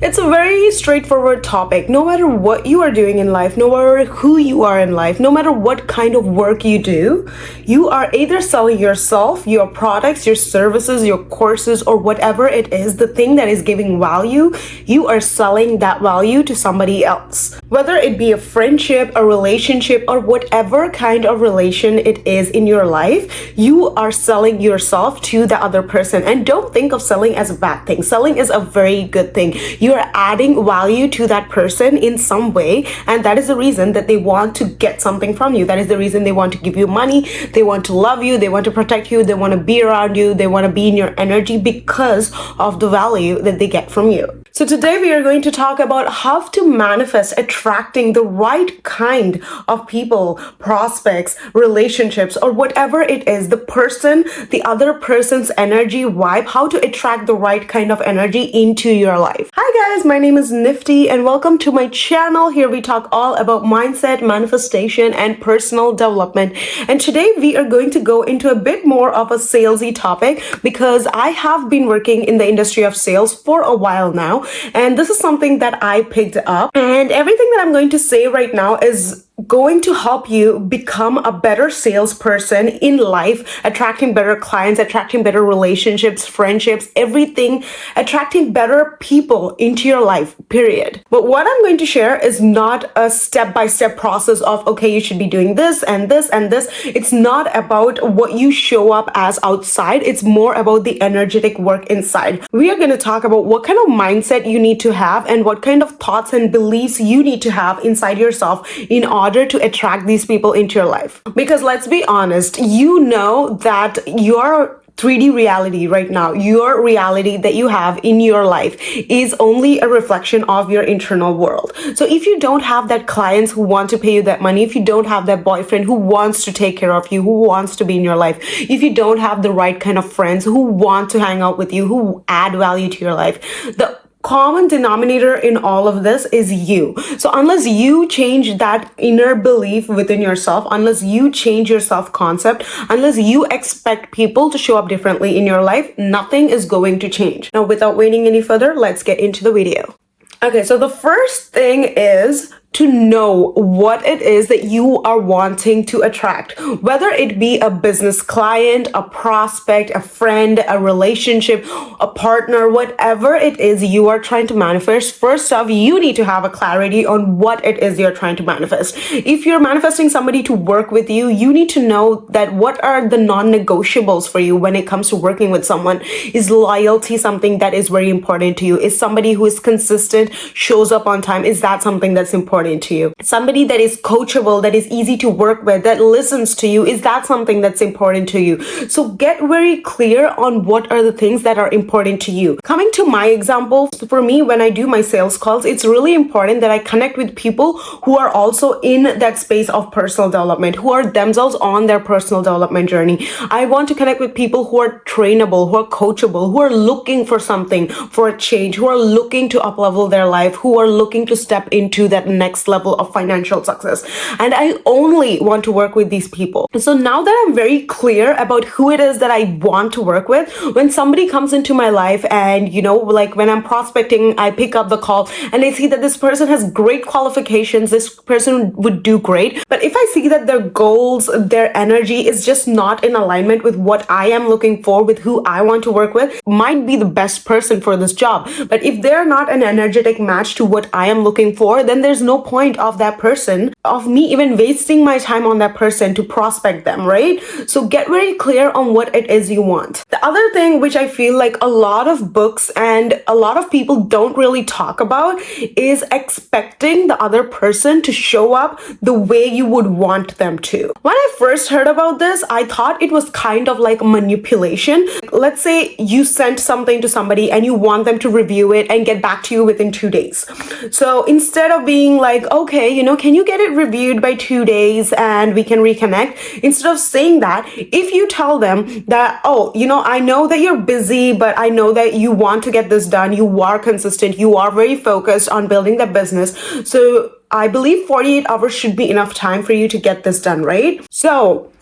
It's a very straightforward topic. No matter what you are doing in life, no matter who you are in life, no matter what kind of work you do, you are either selling yourself, your products, your services, your courses, or whatever it is, the thing that is giving value, you are selling that value to somebody else. Whether it be a friendship, a relationship, or whatever kind of relation it is in your life, you are selling yourself to the other person. And don't think of selling as a bad thing. Selling is a very good thing. You are adding value to that person in some way, and that is the reason that they want to get something from you. That is the reason they want to give you money, they want to love you, they want to protect you, they want to be around you, they want to be in your energy because of the value that they get from you. So today we are going to talk about how to manifest attracting the right kind of people, prospects, relationships, or whatever it is, the other person's energy vibe, how to attract the right kind of energy into your life. Hi guys, my name is Nifty and welcome to my channel. Here we talk all about mindset, manifestation, and personal development. And today we are going to go into a bit more of a salesy topic because I have been working in the industry of sales for a while now. And this is something that I picked up, and everything that I'm going to say right now is going to help you become a better salesperson in life, attracting better clients, attracting better relationships, friendships, everything, attracting better people into your life, period. But what I'm going to share is not a step-by-step process of, okay, you should be doing this and this and this. It's not about what you show up as outside. It's more about the energetic work inside. We are going to talk about what kind of mindset you need to have and what kind of thoughts and beliefs you need to have inside yourself in order to attract these people into your life. Because let's be honest, you know that your 3D reality right now, your reality that you have in your life is only a reflection of your internal world. So if you don't have that clients who want to pay you that money, if you don't have that boyfriend who wants to take care of you, who wants to be in your life, if you don't have the right kind of friends who want to hang out with you, who add value to your life, the common denominator in all of this is you. So unless you change that inner belief within yourself, unless you change your self-concept, unless you expect people to show up differently in your life, nothing is going to change. Now, without waiting any further, let's get into the video. Okay, so the first thing is to know what it is that you are wanting to attract, whether it be a business client, a prospect, a friend, a relationship, a partner, whatever it is you are trying to manifest. First off, you need to have a clarity on what it is you're trying to manifest. If you're manifesting somebody to work with you, you need to know that what are the non-negotiables for you when it comes to working with someone. Is loyalty something that is very important to you? Is somebody who is consistent, shows up on time, is that something that's important to you? Somebody that is coachable, that is easy to work with, that listens to you, is that something that's important to you? So get very clear on what are the things that are important to you. Coming to my example, for me, when I do my sales calls, it's really important that I connect with people who are also in that space of personal development, who are themselves on their personal development journey. I want to connect with people who are trainable, who are coachable, who are looking for something, for a change, who are looking to up-level their life, who are looking to step into that next level of financial success. And I only want to work with these people. So now that I'm very clear about who it is that I want to work with, when somebody comes into my life and, like when I'm prospecting, I pick up the call and I see that this person has great qualifications, this person would do great. But if I see that their goals, their energy is just not in alignment with what I am looking for, with who I want to work with, might be the best person for this job. But if they're not an energetic match to what I am looking for, then there's no point of that person, of me even wasting my time on that person to prospect them, right? So get very clear on what it is you want. The other thing which I feel like a lot of books and a lot of people don't really talk about is expecting the other person to show up the way you would want them to. When I first heard about this, I thought it was kind of like manipulation. Let's say you sent something to somebody and you want them to review it and get back to you within 2 days. So instead of being like, okay, can you get it reviewed by 2 days and we can reconnect? Instead of saying that, if you tell them that, oh, I know that you're busy, but I know that you want to get this done. You are consistent. You are very focused on building the business. So I believe 48 hours should be enough time for you to get this done, right? So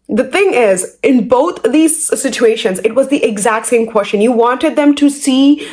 The thing is, in both these situations, it was the exact same question. You wanted them to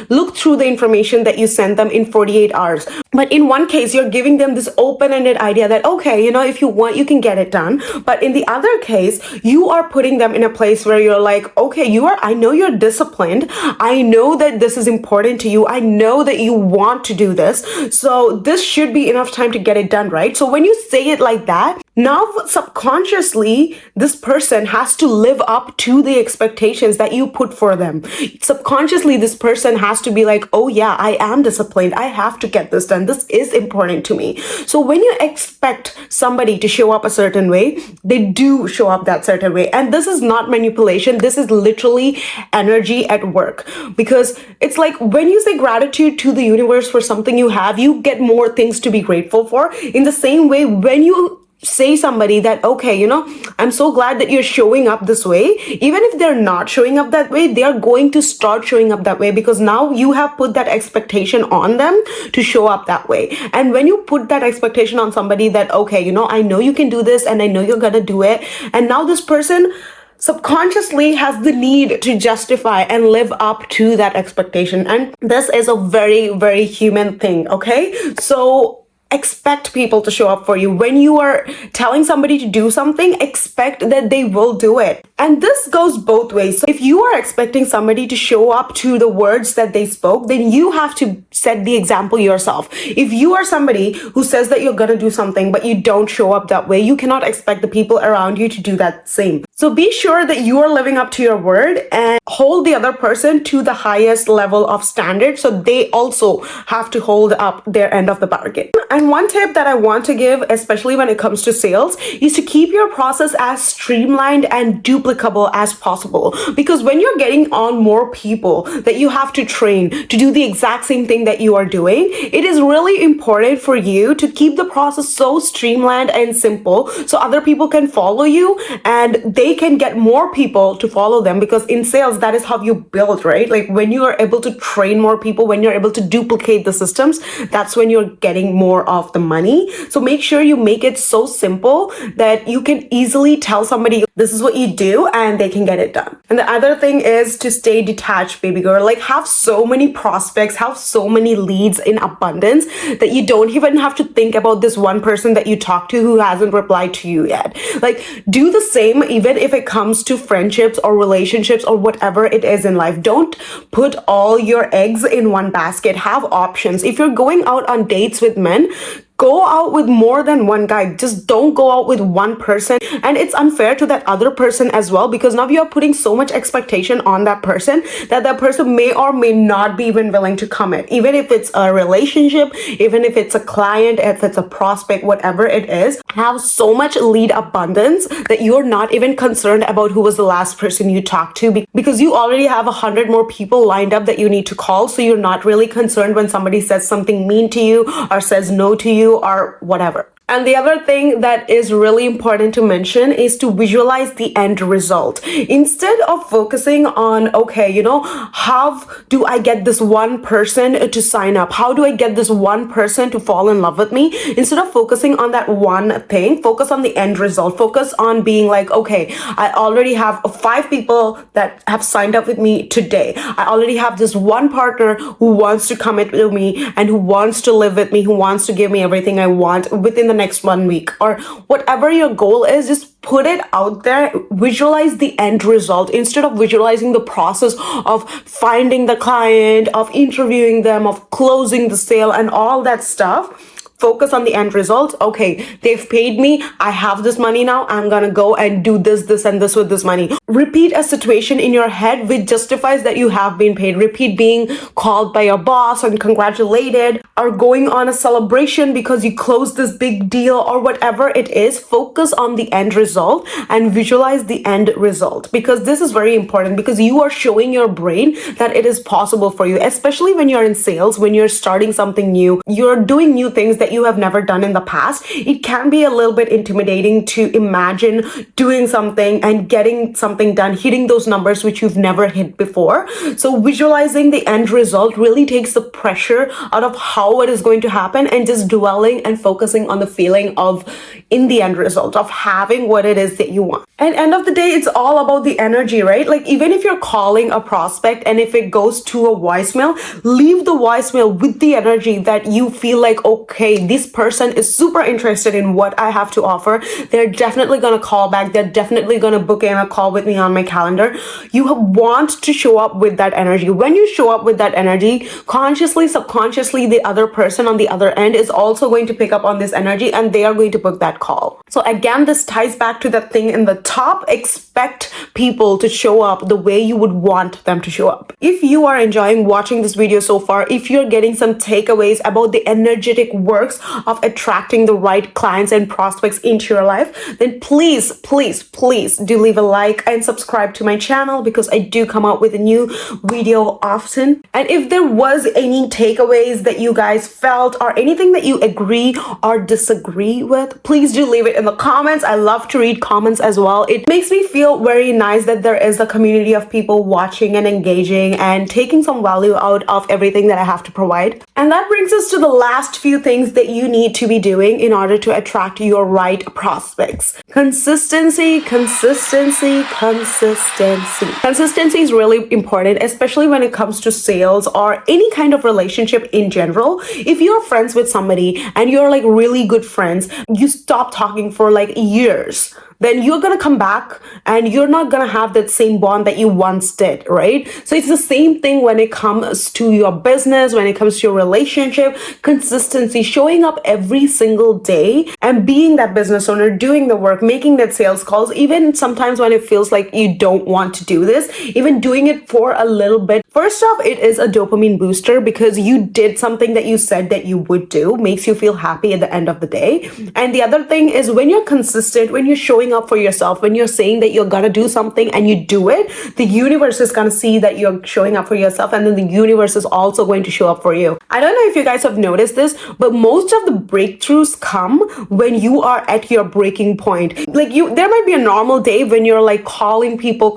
look through the information that you sent them in 48 hours. But in one case, you're giving them this open-ended idea that, okay, if you want, you can get it done. But in the other case, you are putting them in a place where you're like, okay, I know you're disciplined. I know that this is important to you. I know that you want to do this. So this should be enough time to get it done, right? So when you say it like that, now subconsciously, this person has to live up to the expectations that you put for them. Subconsciously, this person has to be like, oh yeah, I am disciplined. I have to get this done. This is important to me. So when you expect somebody to show up a certain way, they do show up that certain way. And this is not manipulation. This is literally energy at work. Because it's like when you say gratitude to the universe for something you have, you get more things to be grateful for. In the same way, when you say somebody that, okay, I'm so glad that you're showing up this way. Even if they're not showing up that way, they are going to start showing up that way because now you have put that expectation on them to show up that way. And when you put that expectation on somebody that, okay, I know you can do this and I know you're gonna do it. And now this person subconsciously has the need to justify and live up to that expectation. And this is a very, very human thing, okay? So expect people to show up for you. When you are telling somebody to do something, expect that they will do it. And this goes both ways. So if you are expecting somebody to show up to the words that they spoke, then you have to set the example yourself. If you are somebody who says that you're going to do something, but you don't show up that way, you cannot expect the people around you to do that same. So be sure that you are living up to your word and hold the other person to the highest level of standard. So they also have to hold up their end of the bargain. And one tip that I want to give, especially when it comes to sales, is to keep your process as streamlined and duplicable as possible. Because when you're getting on more people that you have to train to do the exact same thing that you are doing, it is really important for you to keep the process so streamlined and simple so other people can follow you and they can get more people to follow them. Because in sales, that is how you build, right? Like when you are able to train more people, when you're able to duplicate the systems, that's when you're getting more of the money. So make sure you make it so simple that you can easily tell somebody this is what you do and they can get it done. And the other thing is to stay detached, baby girl. Like have so many prospects, have so many leads in abundance that you don't even have to think about this one person that you talk to who hasn't replied to you yet. Like do the same even if it comes to friendships or relationships or whatever it is in life. Don't put all your eggs in one basket. Have options. If you're going out on dates with men, go out with more than one guy. Just don't go out with one person. And it's unfair to that other person as well, because now you're putting so much expectation on that person that that person may or may not be even willing to commit. Even if it's a relationship, even if it's a client, if it's a prospect, whatever it is, have so much lead abundance that you're not even concerned about who was the last person you talked to, because you already have 100 more people lined up that you need to call. So you're not really concerned when somebody says something mean to you or says no to you or whatever. And the other thing that is really important to mention is to visualize the end result. Instead of focusing on, okay, how do I get this one person to sign up? How do I get this one person to fall in love with me? Instead of focusing on that one thing, focus on the end result. Focus on being like, okay, I already have 5 people that have signed up with me today. I already have this one partner who wants to commit with me and who wants to live with me, who wants to give me everything I want within the next 1 week, or whatever your goal is. Just put it out there. Visualize the end result instead of visualizing the process of finding the client, of interviewing them, of closing the sale and all that stuff. Focus on the end result. Okay, they've paid me. I have this money now. I'm gonna go and do this, this, and this with this money. Repeat a situation in your head which justifies that you have been paid. Repeat being called by your boss and congratulated, or going on a celebration because you closed this big deal, or whatever it is. Focus on the end result and visualize the end result, because this is very important, because you are showing your brain that it is possible for you, especially when you're in sales, when you're starting something new, you're doing new things that you have never done in the past, it can be a little bit intimidating to imagine doing something and getting something done, hitting those numbers which you've never hit before. So visualizing the end result really takes the pressure out of how it is going to happen, and just dwelling and focusing on the feeling of in the end result of having what it is that you want. And end of the day, it's all about the energy, right? Like even if you're calling a prospect and if it goes to a voicemail, leave the voicemail with the energy that you feel like, okay, this person is super interested in what I have to offer. They're definitely going to call back. They're definitely going to book in a call with me on my calendar. You want to show up with that energy. When you show up with that energy, consciously, subconsciously, the other person on the other end is also going to pick up on this energy, and they are going to book that call. So again, this ties back to that thing in the top. Expect people to show up the way you would want them to show up. If you are enjoying watching this video so far, if you're getting some takeaways about the energetic works of attracting the right clients and prospects into your life, then please do leave a like and subscribe to my channel, because I do come out with a new video often. And if there was any takeaways that you guys felt or anything that you agree or disagree with, please do leave it in the comments. I love to read comments as well. It makes me feel very nice that there is a community of people watching and engaging and taking some value out of everything that I have to provide. And that brings us to the last few things that you need to be doing in order to attract your right prospects. Consistency is really important, especially when it comes to sales or any kind of relationship in general. If you're friends with somebody and you're like really good friends, you stop talking for like years, then you're going to come back and you're not going to have that same bond that you once did, right? So it's the same thing when it comes to your business, when it comes to your relationship. Consistency, showing up every single day and being that business owner, doing the work, making that sales calls, even sometimes when it feels like you don't want to do this, even doing it for a little bit. First off, it is a dopamine booster because you did something that you said that you would do, makes you feel happy at the end of the day. And the other thing is when you're consistent, when you're showing up for yourself, when you're saying that you're gonna do something and you do it, the universe is gonna see that you're showing up for yourself, and then the universe is also going to show up for you. I don't know if you guys have noticed this, but most of the breakthroughs come when you are at your breaking point. Like there might be a normal day when you're like calling people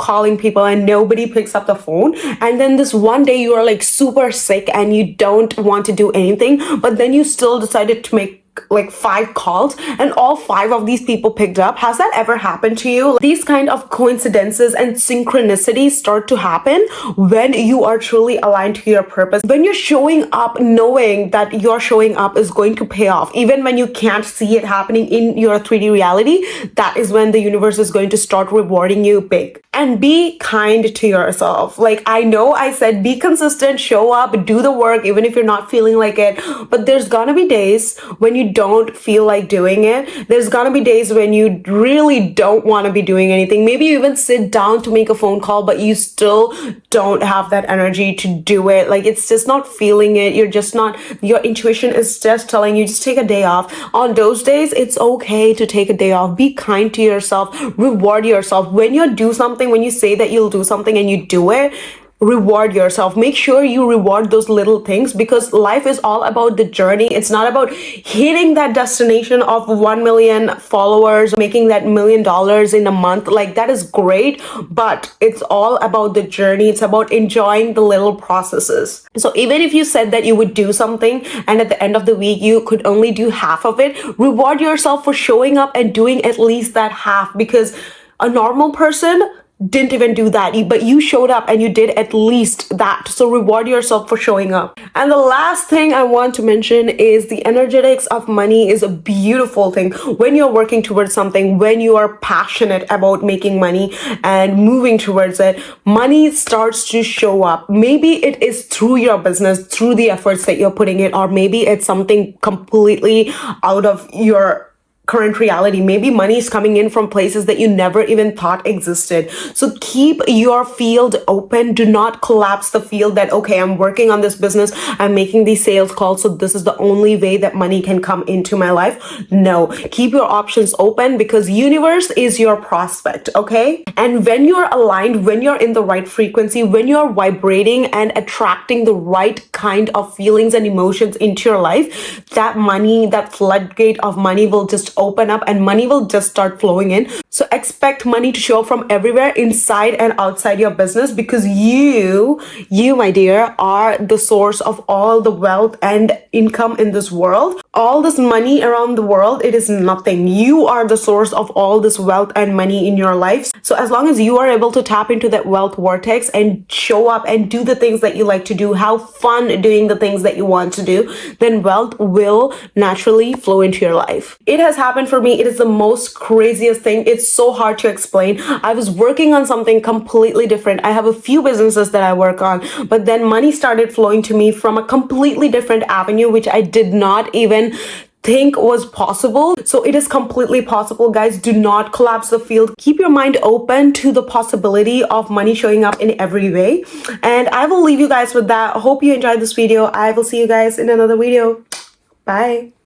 and nobody picks up the phone, and then this one day you are like super sick and you don't want to do anything, but then you still decided to make like 5 calls and all 5 of these people picked up. Has that ever happened to you? These kind of coincidences and synchronicities start to happen when you are truly aligned to your purpose. When you're showing up knowing that your showing up is going to pay off, even when you can't see it happening in your 3D reality, that is when the universe is going to start rewarding you big. And be kind to yourself. Like I know I said be consistent, show up, do the work even if you're not feeling like it, but there's gonna be days when you don't feel like doing it. There's gonna be days when you really don't want to be doing anything. Maybe you even sit down to make a phone call, but you still don't have that energy to do it. Like it's just not feeling it. You're just not, your intuition is just telling you just take a day off. On those days, it's okay to take a day off. Be kind to yourself, reward yourself. When you do something, when you say that you'll do something and you do it, reward yourself. Make sure you reward those little things, because life is all about the journey. It's not about hitting that destination of 1 million followers, making that $1 million in a month. Like that is great, but it's all about the journey. It's about enjoying the little processes. So even if you said that you would do something and at the end of the week you could only do half of it, reward yourself for showing up and doing at least that half, because a normal person didn't even do that, but you showed up and you did at least that. So reward yourself for showing up. And the last thing I want to mention is the energetics of money is a beautiful thing. When you're working towards something, when you are passionate about making money and moving towards it, money starts to show up. Maybe it is through your business, through the efforts that you're putting in, or maybe it's something completely out of your current reality. Maybe money is coming in from places that you never even thought existed. So keep your field open. Do not collapse the field that, okay, I'm working on this business, I'm making these sales calls, so this is the only way that money can come into my life. No, keep your options open, because universe is your prospect, okay? And when you're aligned, when you're in the right frequency, when you're vibrating and attracting the right kind of feelings and emotions into your life, that money, that floodgate of money will just open up and money will just start flowing in. So expect money to show up from everywhere, inside and outside your business, because you, my dear, are the source of all the wealth and income in this world. All this money around the world, it is nothing. You are the source of all this wealth and money in your life. So as long as you are able to tap into that wealth vortex and show up and do the things that you like to do, have fun doing the things that you want to do, then wealth will naturally flow into your life. It has happened for me. It is the most craziest thing. It's so hard to explain. I was working on something completely different. I have a few businesses that I work on, but then money started flowing to me from a completely different avenue, which I did not even think was possible. So it is completely possible, guys. Do not collapse the field. Keep your mind open to the possibility of money showing up in every way. And I will leave you guys with that. Hope you enjoyed this video. I will see you guys in another video. Bye.